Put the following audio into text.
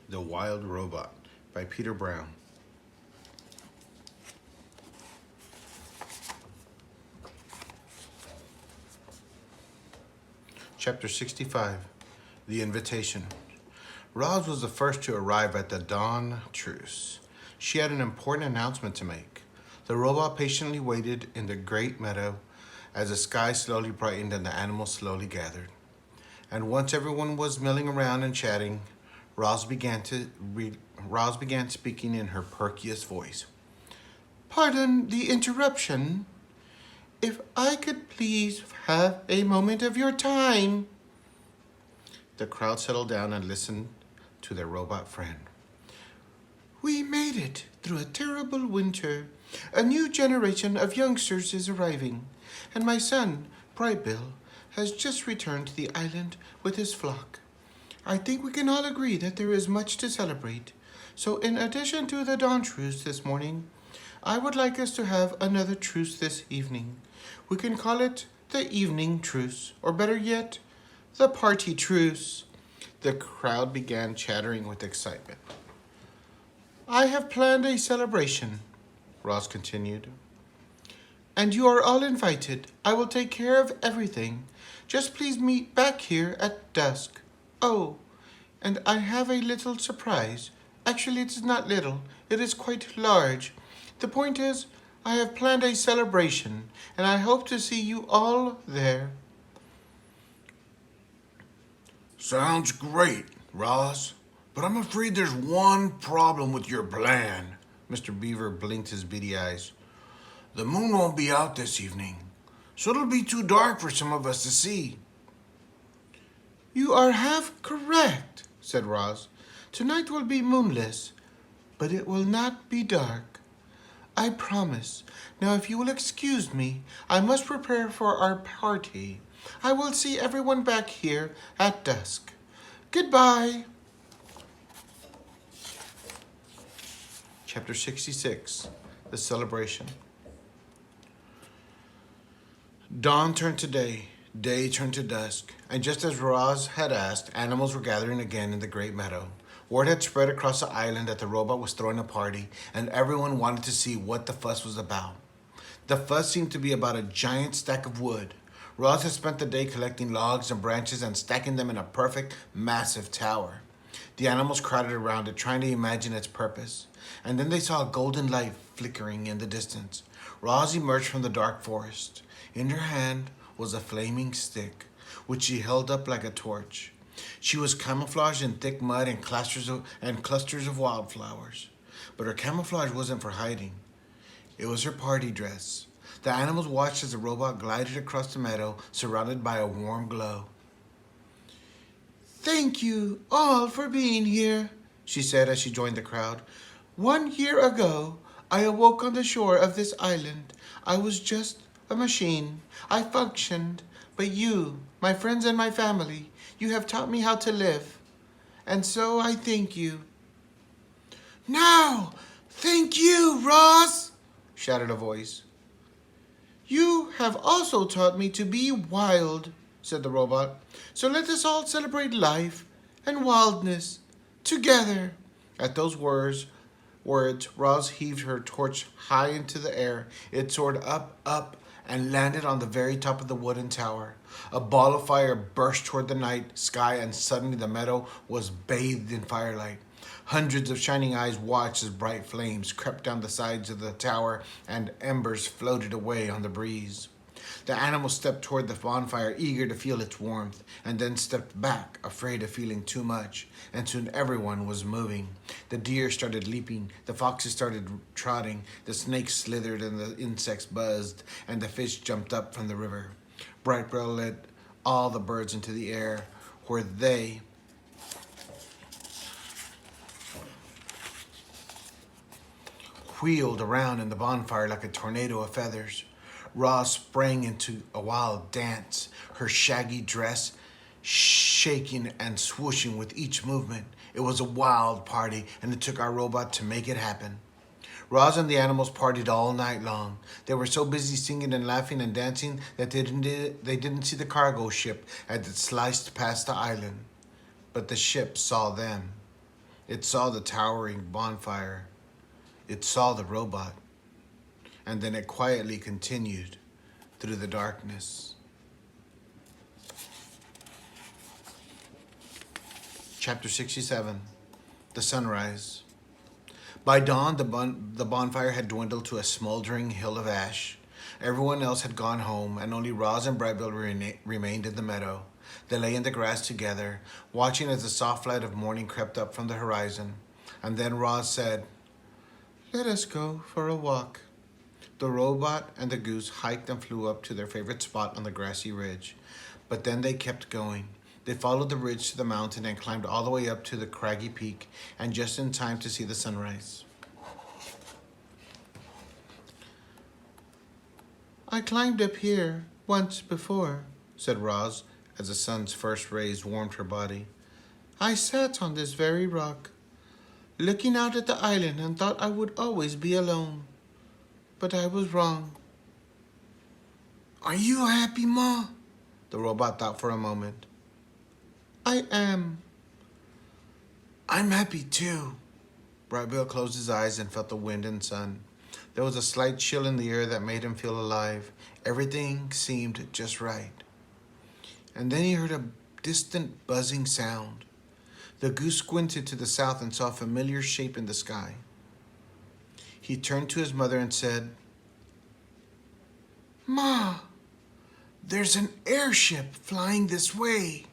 The Wild Robot by Peter Brown. Chapter 65, The Invitation. Roz was the first to arrive at the dawn truce. She had an important announcement to make. The robot patiently waited in the great meadow as the sky slowly brightened and the animals slowly gathered. And once everyone was milling around and chatting, Roz began speaking in her perkiest voice. Pardon the interruption. If I could please have a moment of your time. The crowd settled down and listened to their robot friend. We made it through a terrible winter. A new generation of youngsters is arriving, and my son, Brightbill, has just returned to the island with his flock. I think we can all agree that there is much to celebrate. So in addition to the dawn truce this morning, I would like us to have another truce this evening. We can call it the evening truce, or better yet, the party truce. The crowd began chattering with excitement. I have planned a celebration, Ross continued. And you are all invited. I will take care of everything. Just please meet back here at dusk. Oh, and I have a little surprise. Actually, it's not little. It is quite large. The point is, I have planned a celebration, and I hope to see you all there. Sounds great, Ross. But I'm afraid there's one problem with your plan. Mr. Beaver blinked his beady eyes. The moon won't be out this evening, so it'll be too dark for some of us to see. You are half correct, said Roz. Tonight will be moonless, but it will not be dark. I promise. Now, if you will excuse me, I must prepare for our party. I will see everyone back here at dusk. Goodbye. Chapter 66, The Celebration. Dawn turned to day, day turned to dusk, and just as Roz had asked, animals were gathering again in the great meadow. Word had spread across the island that the robot was throwing a party, and everyone wanted to see what the fuss was about. The fuss seemed to be about a giant stack of wood. Roz had spent the day collecting logs and branches and stacking them in a perfect, massive tower. The animals crowded around it, trying to imagine its purpose. And then they saw a golden light flickering in the distance. Roz emerged from the dark forest. In her hand was a flaming stick, which she held up like a torch. She was camouflaged in thick mud and clusters of wildflowers. But her camouflage wasn't for hiding. It was her party dress. The animals watched as the robot glided across the meadow, surrounded by a warm glow. Thank you all for being here, she said as she joined the crowd. 1 year ago, I awoke on the shore of this island. I was just a machine. I functioned. But you, my friends and my family, you have taught me how to live. And so I thank you. Now, thank you, Ross, shouted a voice. You have also taught me to be wild, said the robot. So let us all celebrate life and wildness together. At those words, Roz heaved her torch high into the air. It soared up, and landed on the very top of the wooden tower. A ball of fire burst toward the night sky, and suddenly the meadow was bathed in firelight. Hundreds of shining eyes watched as bright flames crept down the sides of the tower and embers floated away on the breeze. The animals stepped toward the bonfire, eager to feel its warmth, and then stepped back, afraid of feeling too much, and soon everyone was moving. The deer started leaping, the foxes started trotting, the snakes slithered and the insects buzzed, and the fish jumped up from the river. Brightbill led all the birds into the air, where they wheeled around in the bonfire like a tornado of feathers. Roz sprang into a wild dance, her shaggy dress shaking and swooshing with each movement. It was a wild party, and it took our robot to make it happen. Roz and the animals partied all night long. They were so busy singing and laughing and dancing that they didn't see the cargo ship as it sliced past the island. But the ship saw them. It saw the towering bonfire. It saw the robot. And then it quietly continued through the darkness. Chapter 67, The Sunrise. By dawn, the bonfire had dwindled to a smoldering hill of ash. Everyone else had gone home, and only Roz and Brightbill remained in the meadow. They lay in the grass together, watching as the soft light of morning crept up from the horizon. And then Roz said, "Let us go for a walk." The robot and the goose hiked and flew up to their favorite spot on the grassy ridge. But then they kept going. They followed the ridge to the mountain and climbed all the way up to the craggy peak, and just in time to see the sunrise. "I climbed up here once before," said Roz, as the sun's first rays warmed her body. "I sat on this very rock, looking out at the island, and thought I would always be alone. But I was wrong." "Are you happy, Ma?" The robot thought for a moment. "I am." "I'm happy too." Brightbill closed his eyes and felt the wind and sun. There was a slight chill in the air that made him feel alive. Everything seemed just right. And then he heard a distant buzzing sound. The goose squinted to the south and saw a familiar shape in the sky. He turned to his mother and said, "Ma, there's an airship flying this way."